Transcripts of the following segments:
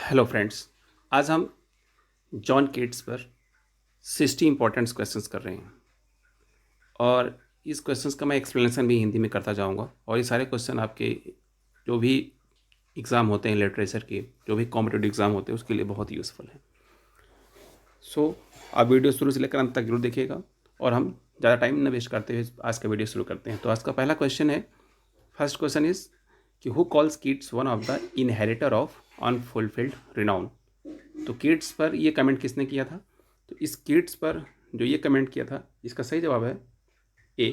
Hello friends. आज हम John केट्स पर 60 इंपॉर्टेंट क्वेश्चंस कर रहे हैं और इस क्वेश्चंस का मैं एक्सप्लेनेशन भी हिंदी में करता जाऊंगा और ये सारे क्वेश्चन आपके जो भी एग्ज़ाम होते हैं लिटरेचर के, जो भी कॉम्पिटेटिव एग्ज़ाम होते हैं उसके लिए बहुत यूज़फुल है। सो आप वीडियो शुरू से लेकर अंत तक जरूर देखिएगा और हम ज़्यादा टाइम न वेस्ट करते हुए आज का वीडियो शुरू करते हैं। तो आज का पहला क्वेश्चन है, फर्स्ट क्वेश्चन इज कि who calls kids one of the inheritor of unfulfilled renown. तो किड्स पर ये कमेंट किसने किया था? तो इस किड्स पर जो ये कमेंट किया था इसका सही जवाब है ए,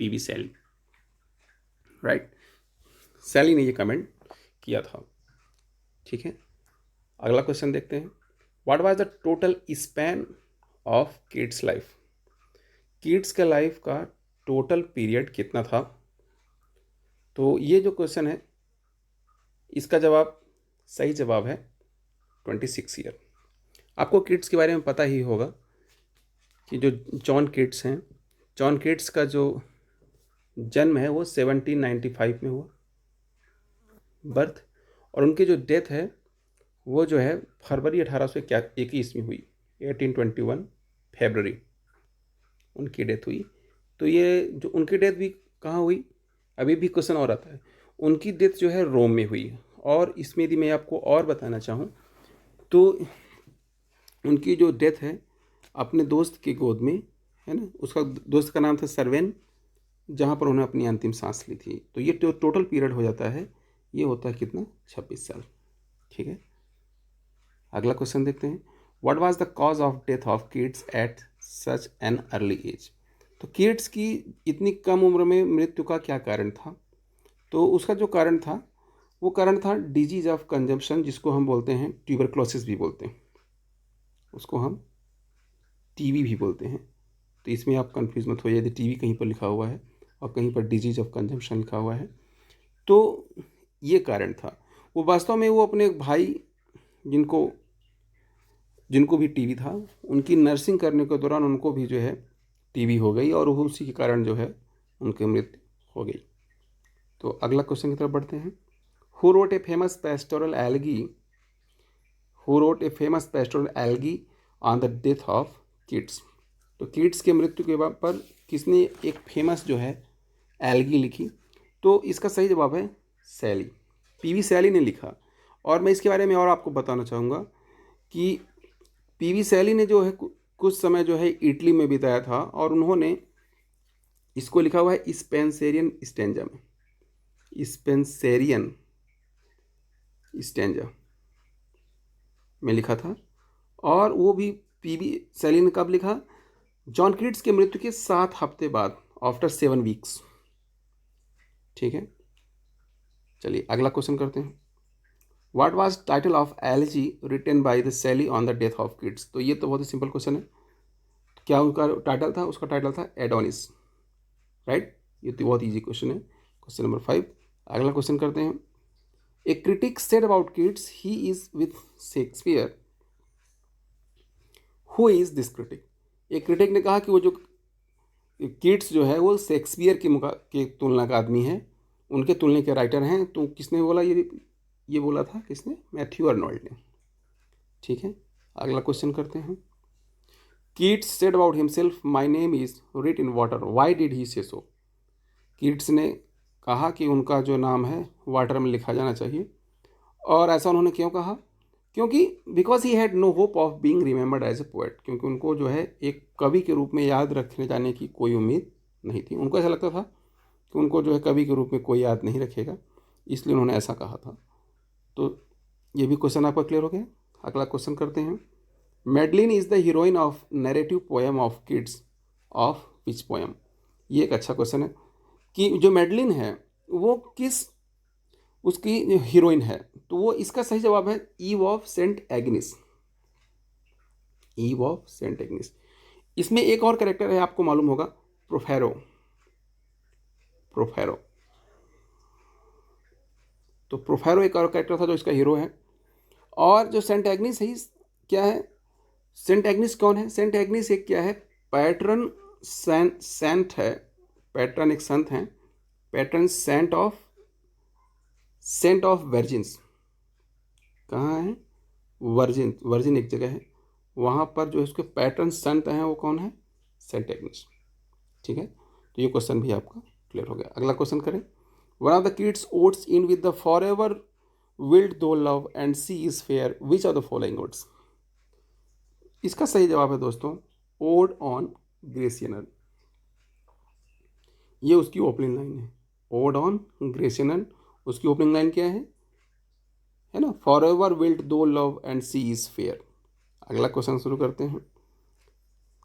पीवी सैली। राइट, सैली ने ये कमेंट किया था। ठीक है, अगला क्वेश्चन देखते हैं। What was the total span of kids life? Kids के लाइफ का टोटल पीरियड कितना था? तो ये जो क्वेश्चन है इसका जवाब, सही जवाब है 26 ईयर। आपको किड्स के बारे में पता ही होगा कि जो जॉन किड्स हैं, जॉन किड्स का जो जन्म है वो 1795 में हुआ बर्थ, और उनकी जो डेथ है वो जो है फरवरी 1821 में हुई, 1821 फरवरी उनकी डेथ हुई। तो ये जो उनकी डेथ भी कहाँ हुई, अभी भी क्वेश्चन और आता है। उनकी डेथ जो है रोम में हुई। और इसमें यदि मैं आपको और बताना चाहूँ तो उनकी जो डेथ है अपने दोस्त की गोद में, है ना, उसका दोस्त का नाम था सर्वेन, जहाँ पर उन्होंने अपनी अंतिम सांस ली थी। तो ये टोटल पीरियड हो जाता है, ये होता है कितना, 26 साल। ठीक है, अगला क्वेश्चन देखते हैं। What was the cause of death of Keats at such an early age? तो किड्स की इतनी कम उम्र में मृत्यु का क्या कारण था? तो उसका जो कारण था वो कारण था डिजीज ऑफ कंजम्पशन, जिसको हम बोलते हैं ट्यूबरक्लोसिस भी बोलते हैं, उसको हम टीबी भी बोलते हैं। तो इसमें आप कंफ्यूज मत होइए यदि टीबी कहीं पर लिखा हुआ है और कहीं पर डिजीज ऑफ कंजम्पशन लिखा हुआ है। तो ये कारण था। वो वास्तव में वो अपने भाई जिनको जिनको भी टीबी था, उनकी नर्सिंग करने के दौरान उनको भी जो है टीबी हो गई और वो उसी के कारण जो है उनकी मृत्यु हो गई। तो अगला क्वेश्चन की तरफ बढ़ते हैं। Who wrote a famous pastoral algae who wrote a famous pastoral algae on the death of Keats? तो किड्स के मृत्यु के पर किसने एक फेमस जो है एल्गी लिखी? तो इसका सही जवाब है सैली, पीवी सैली ने लिखा। और मैं इसके बारे में और आपको बताना चाहूँगा कि पीवी सैली ने जो है कुछ समय जो है इटली में बिताया था और उन्होंने इसको लिखा हुआ है स्पेंसेरियन स्टेंजा में, स्पेंसेरियन स्टेंजा में लिखा था। और वो भी पीवी सैली ने कब लिखा? जॉन किड्स के मृत्यु के 7 हफ्ते बाद, आफ्टर 7 वीक्स। ठीक है, चलिए अगला क्वेश्चन करते हैं। What was title of elegy written by the Shelley on the death of Keats? तो ये तो बहुत ही सिंपल क्वेश्चन है। क्या उनका टाइटल था? उसका टाइटल था एडोनिस। राइट, ये तो बहुत ईजी क्वेश्चन है। Question number 5। अगला क्वेश्चन करते हैं। A critic said about Keats he is with Shakespeare, who is this critic? एक क्रिटिक ने कहा कि वो जो किड्स जो है वो शेक्सपियर के तुलना का आदमी है, उनके तुलने के राइटर हैं। तो किसने बोला ये बोला था किसने? मैथ्यू अर्नोल्ड ने। ठीक है, अगला क्वेश्चन करते हैं। Keats said about himself, my name is writ in water, why did he से सो? कीट्स ने कहा कि उनका जो नाम है वाटर में लिखा जाना चाहिए, और ऐसा उन्होंने क्यों कहा? क्योंकि because he had no hope of being remembered as a poet, क्योंकि उनको जो है एक कवि के रूप में याद रखने जाने की कोई उम्मीद नहीं थी। उनको ऐसा लगता था कि उनको जो है कवि के रूप में कोई याद नहीं रखेगा, इसलिए उन्होंने ऐसा कहा था। तो ये भी क्वेश्चन आपका क्लियर हो गया। अगला क्वेश्चन करते हैं। Madeline is the heroine of narrative poem of Keats of which poem? ये एक अच्छा क्वेश्चन है कि जो मेडलिन है वो किस उसकी हीरोइन है। तो वो, इसका सही जवाब है Eve of Saint Agnes, Eve of Saint Agnes. इसमें एक और कैरेक्टर है, आपको मालूम होगा, प्रोफेरो। प्रोफेरो, तो प्रोफेरो एक और कैरेक्टर था जो इसका हीरो है। और जो सेंट एग्निस है, क्या है? सेंट एग्निस कौन है? सेंट एग्निस एक क्या है? पैट्रन सेंट है। पैट्रन एक संत हैं, पैट्रन सेंट ऑफ वर्जिन्स। कहाँ है? वर्जिन, वर्जिन एक जगह है, वहाँ पर जो इसके पैटर्न संत हैं वो कौन है? Saint Agnes. ठीक है, तो ये क्वेश्चन भी आपका क्लियर हो गया। अगला क्वेश्चन करें। One of the Keats odes इन with the for ever wilt thou love and she is fair, which are the following words? इसका सही जवाब है दोस्तों ओड ऑन ग्रेसियनल। ये उसकी ओपनिंग लाइन है, ओड ऑन ग्रेसियनल। उसकी ओपनिंग लाइन क्या है ना? For ever wilt thou love and she is fair. अगला क्वेश्चन शुरू करते हैं।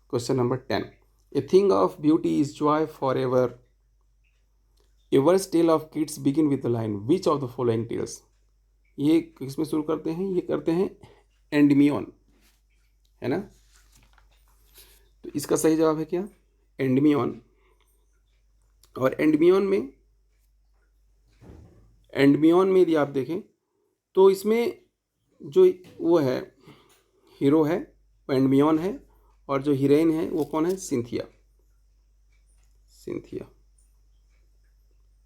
Question number 10। A thing of beauty is joy for ever, ever's tale of Keats begin with the line which of the following tales? ये किसमें शुरू करते हैं? ये करते हैं एंडमियन, है ना? तो इसका सही जवाब है क्या? एंडमियन। और एंडमियन में यदि आप देखें तो इसमें जो वो है हीरो है वो एंडमियन है, और जो हीरोइन है वो कौन है? सिंथिया। सिंथिया,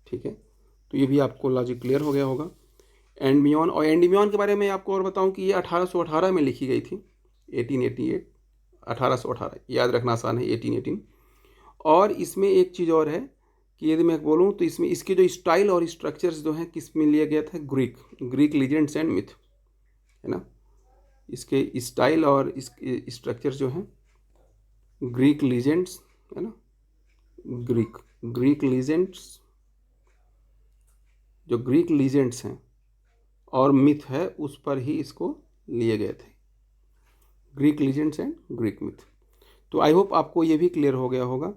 ठीक है। तो ये भी आपको लॉजिक क्लियर हो गया होगा। एंडमियन, और एंडमियन के बारे में आपको और बताऊं कि ये 1818 में लिखी गई थी, 1888, 1818, याद रखना आसान है, 1818। और इसमें एक चीज़ और है कि यदि मैं बोलूं तो इसमें इसके जो स्टाइल और स्ट्रक्चर्स जो हैं किस में लिया गया था? ग्रीक लीजेंड्स एंड मिथ, है ना? इसके स्टाइल और इसके स्ट्रक्चर जो हैं ग्रीक लीजेंड्स, है ना? ग्रीक लीजेंड्स, जो ग्रीक लीजेंड्स हैं और मिथ है उस पर ही इसको लिए गए थे, Greek legends and Greek myth. तो आई होप आपको ये भी क्लियर हो गया होगा।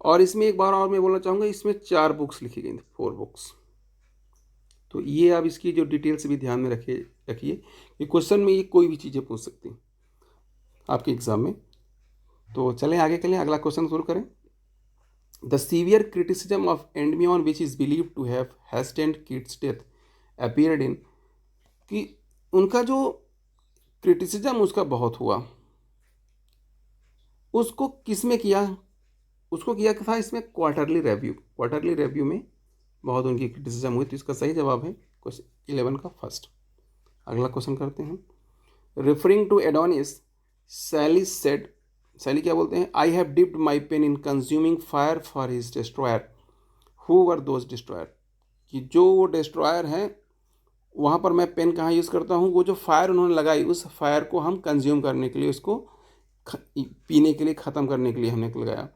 और इसमें एक बार और मैं बोलना चाहूँगा, इसमें 4 बुक्स लिखी गई थी, 4 बुक्स। तो ये आप इसकी जो डिटेल्स भी ध्यान में रखिए कि क्वेश्चन में ये कोई भी चीज़ें पूछ सकती हैं आपके एग्जाम में। तो चलें आगे चलें, अगला क्वेश्चन शुरू करें। The severe criticism of Endymion which is believe to have hastened Keats death appeared in, कि उनका जो क्रिटिसिज्म उसका बहुत हुआ, उसको किस में किया? उसको किया था इसमें क्वार्टरली रिव्यू में बहुत उनकी क्रिटिसिज्म हुई। तो इसका सही जवाब है क्वेश्चन 11 का फर्स्ट। अगला क्वेश्चन करते हैं। Referring to Adonis, Shelley said, Shelley क्या बोलते हैं? I have dipped my pen in consuming fire for his destroyer, who were those destroyer? कि जो वो डिस्ट्रॉयर हैं वहाँ पर मैं पेन कहाँ यूज़ करता हूँ? वो जो फायर उन्होंने लगाई उस फायर को हम कंज्यूम करने के लिए, उसको पीने के लिए, ख़त्म करने के लिए हमने लगाया।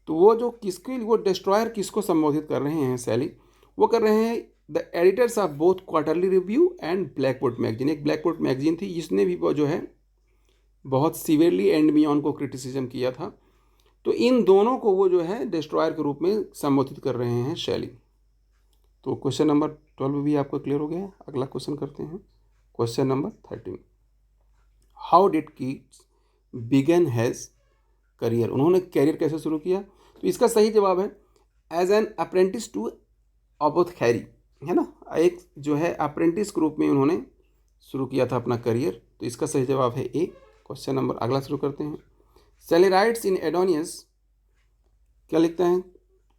तो वो जो किसके, वो डिस्ट्रॉयर किसको संबोधित कर रहे हैं सैली? वो कर रहे हैं the editors of both quarterly review and blackboard magazine. एक ब्लैकबोर्ड मैगजीन थी जिसने भी वो जो है बहुत सीवियरली एंडमियन को क्रिटिसिज्म किया था। तो इन दोनों को वो जो है डिस्ट्रॉयर के रूप में संबोधित कर रहे हैं शैली। तो क्वेश्चन नंबर 12 भी आपको क्लियर हो गया। अगला क्वेश्चन करते हैं, question number 13। How did Keats begin has career? उन्होंने कैरियर कैसे शुरू किया? तो इसका सही जवाब है as an apprentice to apothecary, है ना? एक जो है अप्रेंटिस के रूप में उन्होंने शुरू किया था अपना करियर। तो इसका सही जवाब है ए। क्वेश्चन नंबर अगला शुरू करते हैं। शैली राइट्स इन एडोनियस, क्या लिखते हैं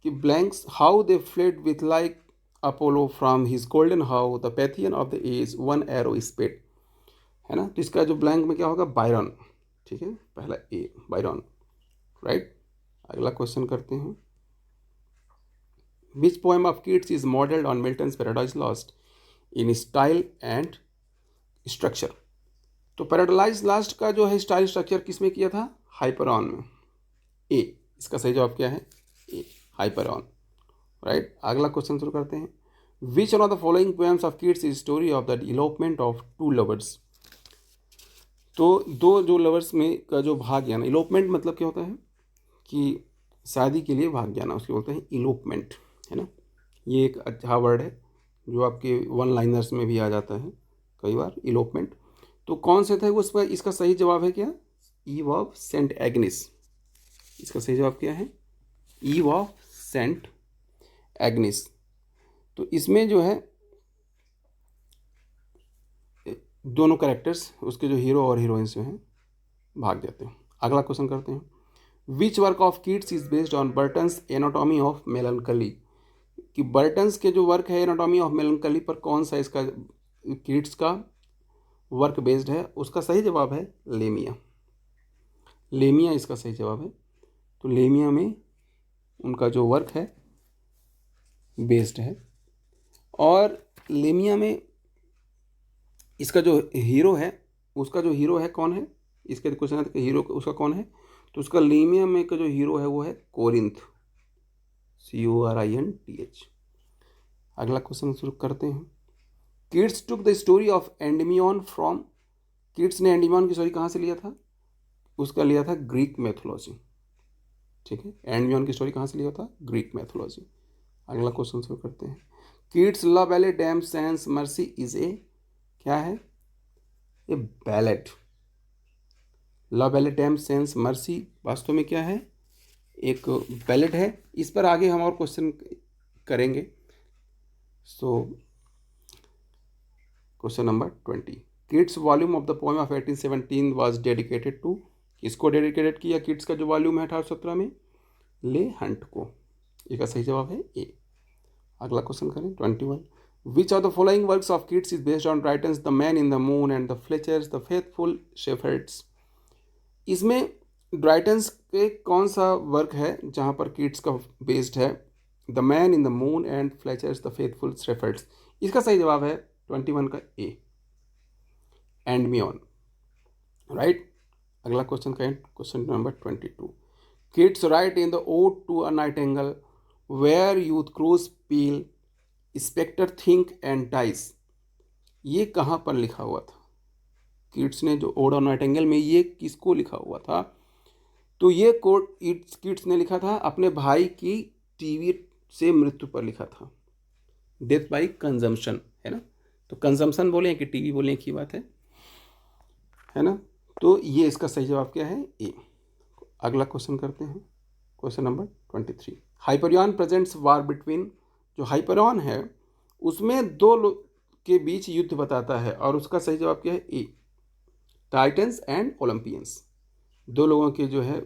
कि blanks how they fled with like Apollo from his golden how the Pythian of the age one arrow sped, है ना? तो इसका जो ब्लैंक में क्या होगा? बायरन, ठीक है, पहला ए बायरन, राइट। अगला क्वेश्चन करते हैं। Which poem of Keats is modelled on Milton's paradise lost in style and structure? तो पैराडाइज लॉस्ट का जो है स्टाइल स्ट्रक्चर किसमें किया था? हाइपरॉन में, ए। इसका सही जवाब क्या है? ए, हाइपरॉन, राइट। अगला क्वेश्चन शुरू करते हैं। Which one of the following poems of Keats is story of the elopement of two lovers? तो दो जो लवर्स में का जो भाग जाना, इलोपमेंट मतलब क्या होता है कि शादी के लिए भाग जाना, उसको बोलते हैं इलोपमेंट, है ना? ये एक अच्छा वर्ड है जो आपके वन लाइनर्स में भी आ जाता है कई बार, इलोपमेंट। तो कौन से थे उस पर? इसका सही जवाब है क्या? Eve of Saint Agnes. इसका सही जवाब क्या है? Eve of Saint Agnes. तो इसमें जो है दोनों कैरेक्टर्स, उसके जो हीरो और हीरोइंस जो हैं भाग जाते हैं। अगला क्वेश्चन करते हैं। Which work of Keats is based on Burton's anatomy of मेलनकली? कि बर्टन्स के जो वर्क है एनाटॉमी ऑफ मेलनकली पर कौन सा इसका किड्स का वर्क बेस्ड है, उसका सही जवाब है लेमिया। लेमिया इसका सही जवाब है। तो लेमिया में उनका जो वर्क है बेस्ड है। और लेमिया में इसका जो हीरो है, उसका जो हीरो है कौन है, इसके क्वेश्चन है हीरो उसका कौन है, तो उसका लेमिया में का जो हीरो है वो है कोरिंथ, CORINTH। अगला क्वेश्चन शुरू करते हैं। Keats took the story of Endymion from, Keats ने एंडमियन की स्टोरी कहाँ से लिया था, उसका लिया था ग्रीक मैथोलॉजी। ठीक है, एंडमियन की स्टोरी कहाँ से लिया था, ग्रीक मैथोलॉजी। अगला क्वेश्चन शुरू करते हैं। Keats La Belle Dame sans Merci is a, क्या है, a ballad. La Belle Dame sans Merci वास्तव में क्या है, एक बैलेड है। इस पर आगे हम और क्वेश्चन करेंगे। So question number 20, Keats volume of the poem of 1817 was dedicated to, किसको डेडिकेटेड किया किड्स का जो वॉल्यूम है 1817 में, ले हंट को। इसका सही जवाब है ए। अगला क्वेश्चन करें 21, which of the following works of Keats is based on Drayton's the man in the moon and the Fletcher's the faithful shepherds. इसमें ड्राइटन्स के कौन सा वर्क है जहाँ पर किड्स का बेस्ड है, the man in the moon and Fletcher's the faithful shepherds. इसका सही जवाब है 21 का ए, एंडमियन, राइट। अगला क्वेश्चन करें, question number 22, Keats write in the ode to a nightingale where youth grows pale spectre thin and dies. ये कहाँ पर लिखा हुआ था, किड्स ने जो ओड ऑफ नाइटिंगेल में ये किसको लिखा हुआ था, तो ये कोड किड्स ने लिखा था अपने भाई की टीवी से मृत्यु पर लिखा था, डेथ बाई कंजम्पशन, है ना। तो कंजम्पशन बोले कि टीवी बोले की बात है ना। तो ये इसका सही जवाब क्या है, ए। अगला क्वेश्चन करते हैं, क्वेश्चन नंबर 23, हाइपरियन प्रेजेंट्स वार बिटवीन, जो हाइपरियन है उसमें दो लोग के बीच युद्ध बताता है और उसका सही जवाब क्या है, ए, टाइटन्स एंड ओलंपियंस, दो लोगों के जो है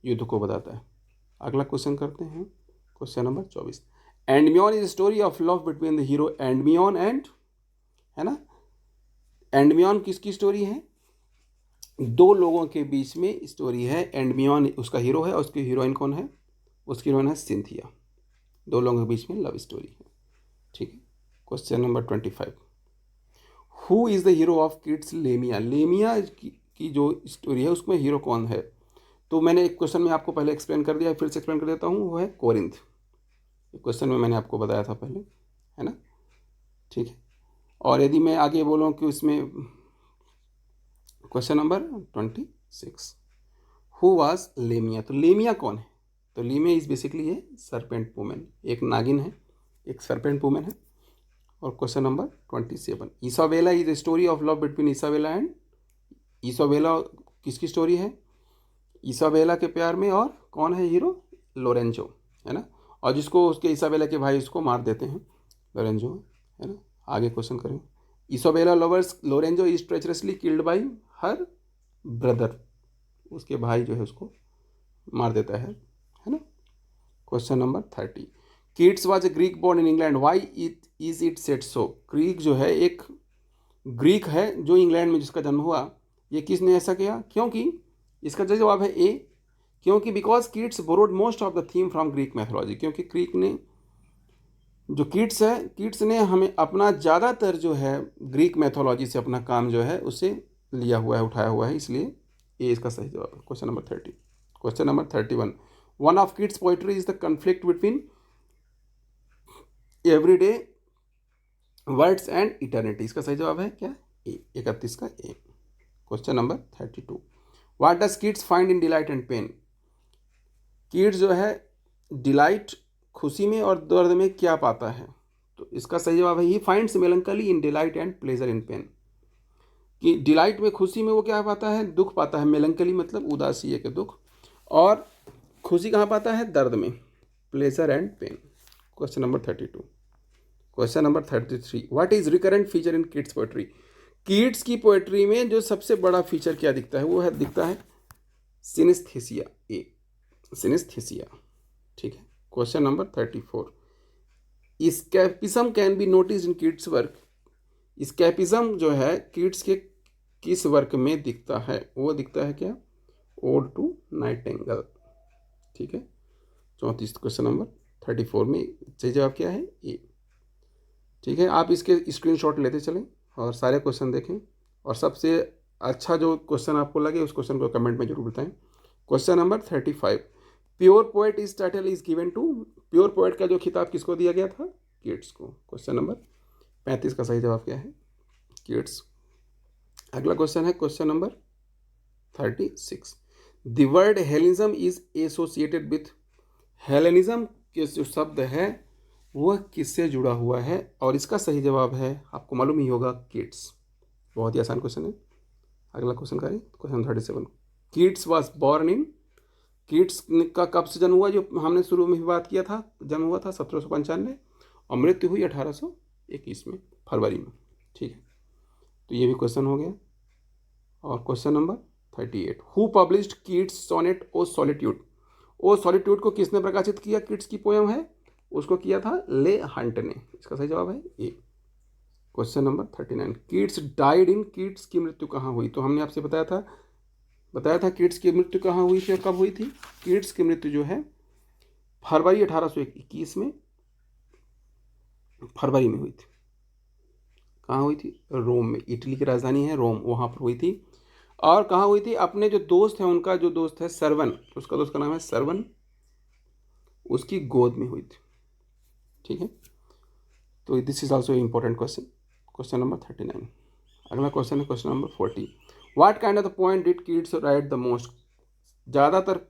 युद्ध को बताता है। अगला क्वेश्चन करते हैं, question number 24, Endymion is story of love between the hero Endymion and, है ना। एंडमियन किसकी स्टोरी है, दो लोगों के बीच में स्टोरी है। एंडमियन उसका हीरो है और उसकी हीरोइन कौन है, उसकी हीरोइन है सिंथिया। दो लोगों के बीच में लव स्टोरी है, ठीक है। Question number 25, who is the hero of kids Lamia. Lamia की जो स्टोरी है उसमें हीरो कौन है, तो मैंने एक क्वेश्चन में आपको पहले एक्सप्लेन कर दिया, फिर से एक्सप्लेन कर देता हूँ, वो है कोरिंथ। क्वेश्चन में मैंने आपको बताया था पहले, है ना, ठीक है। और यदि मैं आगे बोलूँ कि उसमें question number 26, who was Lamia, तो लेमिया कौन है, तो लेमिया इज बेसिकली है सरपेंट वुमेन, एक नागिन है, एक सरपेंट वुमेन है। और question number 27, Isabella is a story of love between Isabella and, Isabella किसकी स्टोरी है, इसाबेला के प्यार में, और कौन है हीरो, लोरेंजो, है ना। और जिसको उसके इसाबेला के भाई उसको मार देते हैं, लोरेंजो, है ना। आगे क्वेश्चन करें, Isabella lover's Lorenzo is treacherously killed by her brother, उसके भाई जो है उसको मार देता है ना। Question number 30, Keats was a Greek born in England why it is it set so. Greek जो है एक ग्रीक है जो इंग्लैंड में जिसका जन्म हुआ, ये किसने ऐसा किया, क्योंकि इसका जो जवाब है ए, क्योंकि because Keats borrowed most of the theme from Greek mythology, क्योंकि ग्रीक ने जो किड्स है, किड्स ने हमें अपना ज़्यादातर जो है ग्रीक मैथोलॉजी से अपना काम जो है उसे लिया हुआ है, उठाया हुआ है, इसलिए ए इसका सही जवाब है। Question number 30, question number 31, one of Keats poetry is the conflict between everyday words and eternity. इसका सही जवाब है क्या, ए, 31 का A. Question number 32, what does Keats find in delight and pain. Keats जो है डिलाइट खुशी में और दर्द में क्या पाता है, तो इसका सही जवाब है he finds melancholy in delight and pleasure in pen. कि डिलाइट में खुशी में वो क्या पाता है, दुख पाता है, मेलंकली मतलब उदासी है के दुख, और खुशी कहाँ पाता है, दर्द में, pleasure and pain. Question number 32, question number 33, what is recurrent feature in Keats poetry. Keats की पोएट्री में जो सबसे बड़ा फीचर क्या दिखता है, वो है दिखता है सिनेस्थेसिया, ए, सिनेस्थेसिया, ठीक है। Question number 34, escapism can be noticed in Keats work. Escapism जो है किड्स के किस वर्क में दिखता है? वो दिखता है क्या? Ode to nightingale. ठीक है, 34 क्वेश्चन नंबर 34 में सही जवाब क्या है? ए। ठीक है, आप इसके स्क्रीनशॉट लेते चलें और सारे क्वेश्चन देखें, और सबसे अच्छा जो क्वेश्चन आपको लगे उस क्वेश्चन को कमेंट में जरूर बताएं। Question number 35, pure poet is title is given to, pure poet का जो खिताब किसको दिया गया था? कीट्स को। क्वेश्चन नंबर 35 का सही जवाब क्या है? कीट्स। अगला क्वेश्चन है question number 36, the word Hellenism is associated with, Hellenism के जो शब्द है वह किससे जुड़ा हुआ है? और इसका सही जवाब है, आपको मालूम ही होगा, कीट्स। बहुत ही आसान क्वेश्चन है। अगला क्वेश्चन करें, question 37, Keats was born in, Keats का कब से जन्म हुआ? जो हमने शुरू में भी बात किया था, जन्म हुआ था 1795 और मृत्यु हुई 1821 में, फरवरी में। ठीक है, तो ये भी क्वेश्चन हो गया। और question number 38, who published Keats sonnet O solitude, O solitude को किसने प्रकाशित किया? कीट्स की पोयम है, उसको किया था ले हंट ने। इसका सही जवाब है A. Question number 39, Keats died in, Keats की मृत्यु कहाँ हुई? तो हमने आपसे बताया था कीट्स की मृत्यु कहाँ हुई थी और कब हुई थी? कीट्स की मृत्यु जो है फरवरी 1821 में, फरवरी में हुई थी। कहाँ हुई थी? रोम में, इटली की राजधानी है रोम, वहाँ पर हुई थी। और कहाँ हुई थी? अपने जो दोस्त है, उनका जो दोस्त है सर्वन, उसका दोस्त का नाम है सर्वन, उसकी गोद में हुई थी। ठीक है, तो this is also important question. Question number 39। अगला क्वेश्चन है question number 40, what kind of the poem did Keats right the most, ज़्यादातर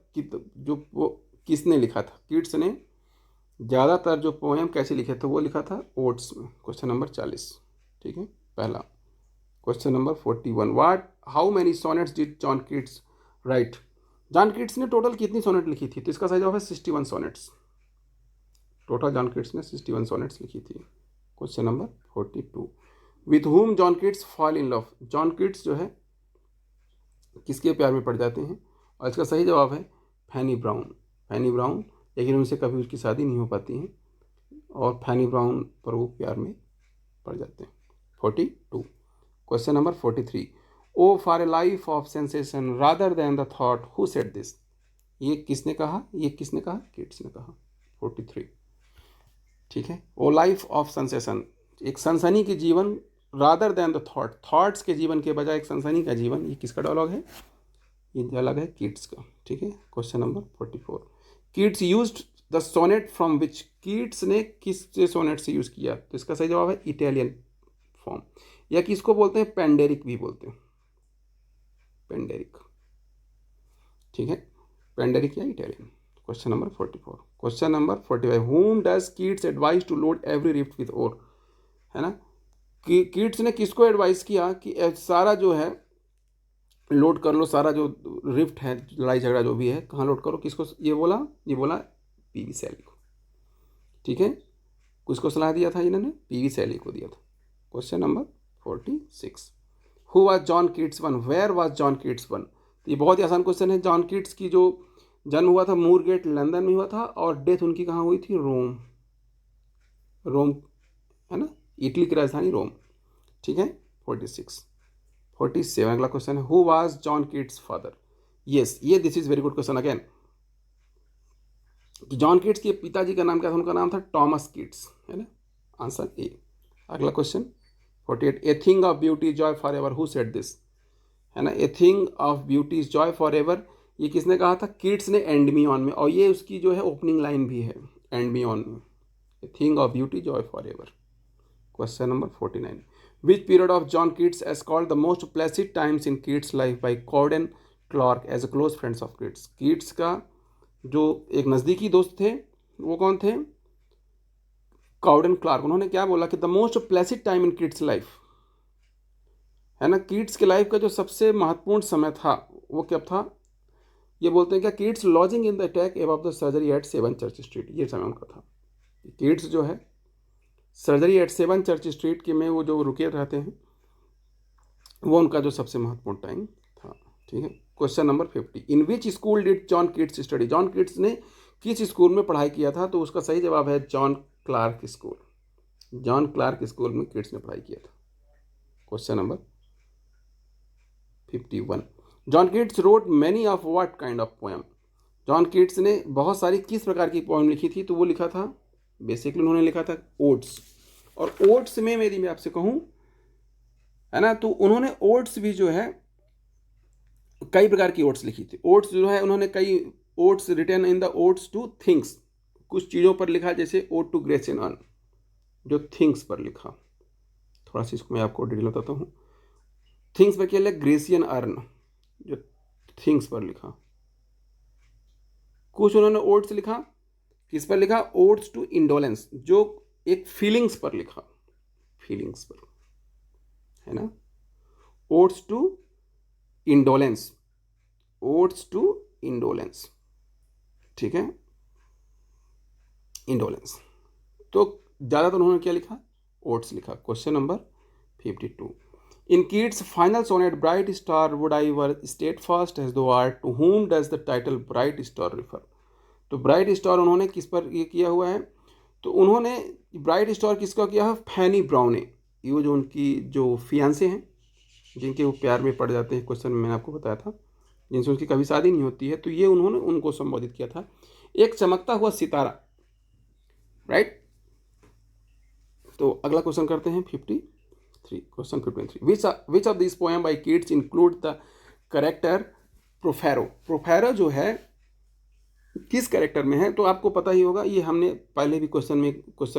जो वो किसने लिखा था? कीट्स ने ज़्यादातर जो पोएम कैसे लिखे थे? वो लिखा था ओड्स में। Question number 40। ठीक है, पहला। Question number 41, what how many sonnets did John Keats right, John Keats ने टोटल कितनी सोनेट लिखी थी? तो इसका सही जवाब है 61 सोनेट्स। टोटल जॉन कीट्स ने 61 सोनेट्स लिखी थी। Question number 42, with whom John Keats fall in love, John Keats जो है किसके प्यार में पड़ जाते हैं? और इसका सही जवाब है फैनी ब्राउन। फैनी ब्राउन, लेकिन उनसे कभी उसकी शादी नहीं हो पाती है और फैनी ब्राउन पर वो प्यार में पड़ जाते हैं। 42। Question number 43, O for a life of sensation rather than the thought, who said this, ये किसने कहा? ये किसने कहा? कीट्स ने कहा। 43। ठीक है, ओ लाइफ ऑफ सेंसेशन, एक सनसनी के जीवन, rather than the thought, thoughts के जीवन के बजाय एक सनसनी का जीवन, ये किसका डायलॉग है? ये डायलॉग है कीट्स का। ठीक है, question number 44, Keats used the sonnet from which, Keats ने किस से सोनेट से यूज किया? तो इसका सही जवाब है इटालियन फॉर्म, या किसको बोलते हैं? पेंडेरिक भी बोलते हैं, पेंडेरिक। ठीक है, पेंडेरिक या Italian. Question number 44। Question number 45, whom does Keats advise to load every rift with ore, है ना, कि कीट्स ने किसको एडवाइस किया कि सारा जो है लोड कर लो, सारा जो रिफ्ट है, लड़ाई झगड़ा जो भी है, कहाँ लोड करो? किसको ये बोला? ये बोला पीवी सैली को। ठीक है, किसको सलाह दिया था इन्होंने? पीवी सैली को दिया था। Question number 46, who was John Keats one, where was John Keats one? तो ये बहुत ही आसान क्वेश्चन है। जॉन कीट्स की जो जन्म हुआ था मूरगेट लंदन में हुआ था, और डेथ उनकी कहाँ हुई थी? रोम, रोम है ना, इटली की राजधानी रोम। ठीक है, 46। 47 अगला क्वेश्चन है, who was John Keats father? Yes, ये this is very good question again, कि जॉन कीट्स के पिताजी का नाम क्या था? उनका नाम था टॉमस कीट्स, है ना, आंसर ए। अगला question 48, A thing of beauty joy for ever, who said this, है ना, ए thing of beauty is joy for ever, ये किसने कहा था? कीट्स ने, एंड मी ऑन में, और ये उसकी जो है ओपनिंग लाइन भी है, एंड मी ऑन में, a thing of beauty joy for ever. Question number 49, which period of John Keats as called the most placid times in Keats life by Cowden Clarke as a close friends of Keats, Keats का जो एक नज़दीकी दोस्त थे वो कौन थे? Cowden Clarke. उन्होंने क्या बोला कि the most placid time in Keats life, है ना, कीट्स के लाइफ का जो सबसे महत्वपूर्ण समय था वो क्या था? ये बोलते हैं क्या, Keats lodging in the attack above the surgery eight 7 church street, ये समय उनका था। कीट्स जो है सर्जरी एट 7 चर्च स्ट्रीट के में वो जो रुके रहते हैं, वो उनका जो सबसे महत्वपूर्ण टाइम था। ठीक है, question number 50, in which school did John Keats study, John Keats ने किस स्कूल में पढ़ाई किया था? तो उसका सही जवाब है John Clarke school, John Clarke school में कीट्स ने पढ़ाई किया था। Question number 51. John Keats wrote many of what kind of poem. John Keats ने बहुत सारी किस प्रकार की पोएम लिखी थी? तो वो लिखा था, बेसिकली उन्होंने लिखा था ओड्स. और ओड्स में मेरी मैं आपसे कहूँ, है ना, तो उन्होंने ओड्स भी जो है कई प्रकार की ओड्स लिखी थी. ओड्स जो है उन्होंने कई odes written in the odes to things, कुछ चीज़ों पर लिखा, जैसे ode to grace and urn, जो थिंग्स पर लिखा. थोड़ा सा इसको मैं आपको डिटेल बताता हूँ. थिंग्स पर क्या लिखा? ग्रेसियन अर्न, जो थिंग्स पर लिखा. कुछ उन्होंने ओड्स लिखा, किस पर लिखा? ओड्स टू इंडोलेंस, जो एक फीलिंग्स पर लिखा, फीलिंग्स पर, है ना. Odes to indolence, odes to indolence, ठीक है, इंडोलेंस. तो ज़्यादातर उन्होंने क्या लिखा? ओड्स लिखा. Question number 52. In Keats' final sonnet, Bright Star, would I were steadfast as thou art, to whom does the title Bright Star refer? तो bright star उन्होंने किस पर ये किया हुआ है? तो उन्होंने ब्राइट स्टार किसका किया है? फैनी ब्राउन ने. ये जो उनकी जो फियांसे हैं, जिनके वो प्यार में पड़ जाते हैं, क्वेश्चन में मैंने आपको बताया था, जिनसे उनकी कभी शादी नहीं होती है, तो ये उन्होंने उनको संबोधित किया था. एक चमकता हुआ सितारा, राइट. तो अगला क्वेश्चन करते हैं 53. Question 53. Which of this poem by Keats include the character Porphyro? Porphyro जो है किस करेक्टर में है? तो आपको पता ही होगा, ये हमने पहले भी क्वेश्चन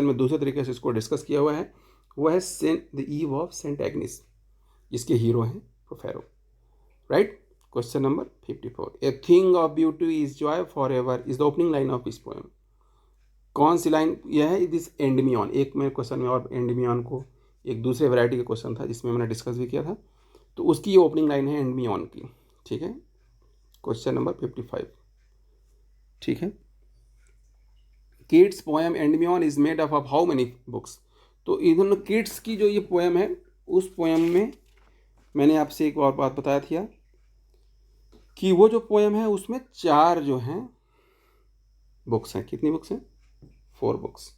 में दूसरे तरीके से इसको डिस्कस किया हुआ है. वो है the eve of Saint Agnes, इसके हीरो हैं Porphyro, right. Question number 54. A thing of beauty is joy for ever is the opening line of this poem. कौन सी लाइन यह है? This Endymion. एक मेरे क्वेश्चन में और एंडमियन को एक दूसरे वैरायटी का क्वेश्चन था जिसमें मैंने डिस्कस भी किया था, तो उसकी ये ओपनिंग लाइन है एंडमियन की, ठीक है. क्वेश्चन नंबर 55, ठीक है. Keats poem Endymion is made up of how many books? तो इन्होंने कीट्स की जो ये पोएम है, उस पोएम में मैंने आपसे एक और बात बताया था कि वो जो पोएम है उसमें 4 जो हैं बुक्स हैं. कितनी बुक्स हैं? 4 बुक्स.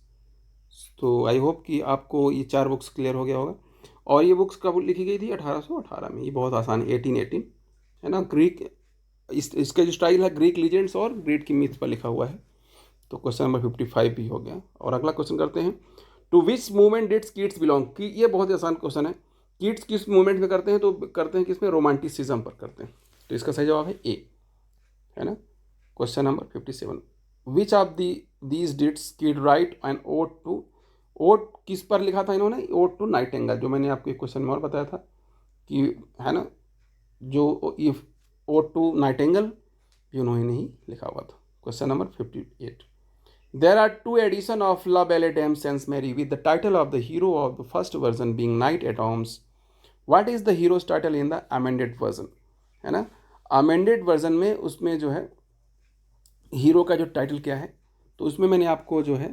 तो आई होप कि आपको ये 4 बुक्स क्लियर हो गया होगा. और ये बुक्स कब लिखी गई थी? 1818 में. ये बहुत आसान है, 1818, है ना. ग्रीक, इसका जो स्टाइल है ग्रीक लीजेंड्स और ग्रीक की मिथ पर लिखा हुआ है. तो क्वेश्चन नंबर 55 भी हो गया. और अगला क्वेश्चन करते हैं. To which movement did Keats belong? कि ये बहुत ही आसान क्वेश्चन है. कीट्स किस मूवमेंट में करते हैं? तो करते हैं किसमें? रोमांटिसिज्म पर करते हैं. तो इसका सही जवाब है ए, है ना. Question number 57. Which of these birds Keats write an ode to? Ode किस पर लिखा था इन्होंने? ओड टू नाइटिंगेल, जो मैंने आपको एक क्वेश्चन में और बताया था कि, है ना, जो ये ओड टू नाइटिंगेल भी उन्होंने ही लिखा हुआ था. Question number 58. There are 2 editions of La Belle Dame Sans Mary with the title of the hero of the first version being Knight at Arms. What is the hero's title in the amended version? है ना. amended version में उसमें जो है hero का जो title क्या है, तो उसमें मैंने आपको जो है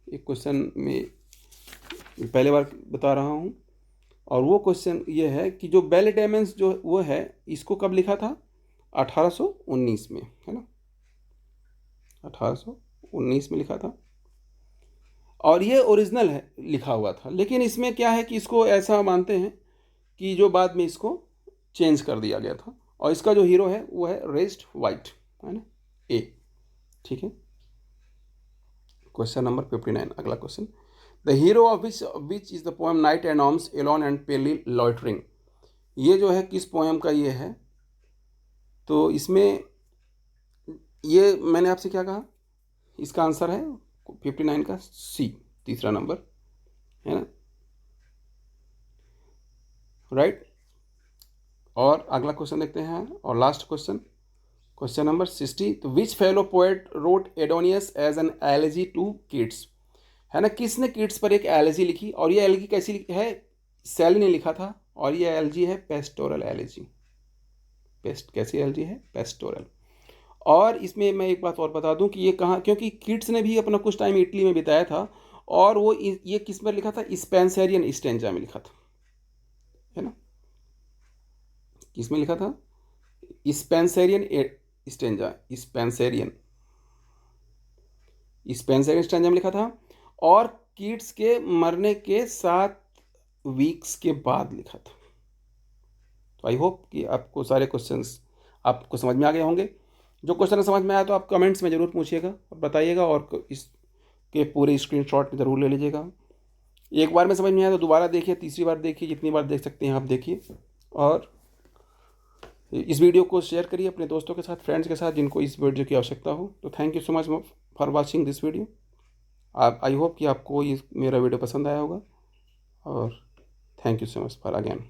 एक क्वेश्चन में पहले बार बता रहा हूँ. और वो क्वेश्चन ये है कि जो बेल डेमेंस जो वो है, इसको कब लिखा था? 1819 में, है ना. 1819 में लिखा था. और ये ओरिजिनल है लिखा हुआ था. लेकिन इसमें क्या है कि इसको ऐसा मानते हैं कि जो बाद में इसको चेंज कर दिया गया था. और इसका जो हीरो है वो है रेस्ट वाइट, है ना, ए, ठीक है. Question number 59. अगला question. The hero of which is the poem night and arms alone and पेली लॉइटरिंग? ये जो है किस पोएम का ये है? तो इसमें ये मैंने आपसे क्या कहा? इसका आंसर है 59 का सी, तीसरा नंबर, है ना, राइट. और अगला क्वेश्चन देखते हैं, और लास्ट क्वेश्चन, क्वेश्चन नंबर 60. तो which fellow poet wrote Adonais as an elegy to Keats? है ना. किसने कीट्स पर एक एलेजी लिखी? और ये एलेजी कैसी है? सेली ने लिखा था. और ये एलेजी है पेस्टोरल एलेजी. कैसी एलेजी है? पेस्टोरल. और इसमें मैं एक बात और बता दूं कि ये कहाँ, क्योंकि कीट्स ने भी अपना कुछ टाइम इटली में बिताया था, और वो ये किस में लिखा था? स्पेंसरियन स्टेंजा में लिखा था, है ना. किस में लिखा था? स्पेंसरियन स्टेंजा, स्पेंसरियन स्टेंजा में लिखा था. और कीट्स के मरने के 7 वीक्स के बाद लिखा था. तो आई होप कि आपको सारे क्वेश्चंस आपको समझ में आ गए होंगे। जो क्वेश्चन समझ में आया तो आप कमेंट्स में ज़रूर पूछिएगा और बताइएगा, और इसके पूरे स्क्रीनशॉट ज़रूर ले लीजिएगा। एक बार में समझ में आया तो दोबारा देखिए, तीसरी बार देखिए, जितनी बार देख सकते हैं आप देखिए। और इस वीडियो को शेयर करिए अपने दोस्तों के साथ, फ्रेंड्स के साथ, जिनको इस वीडियो की आवश्यकता हो। तो thank you so much for watching this video. आप आई होप कि आपको ये मेरा वीडियो पसंद आया होगा, और thank you so much for again.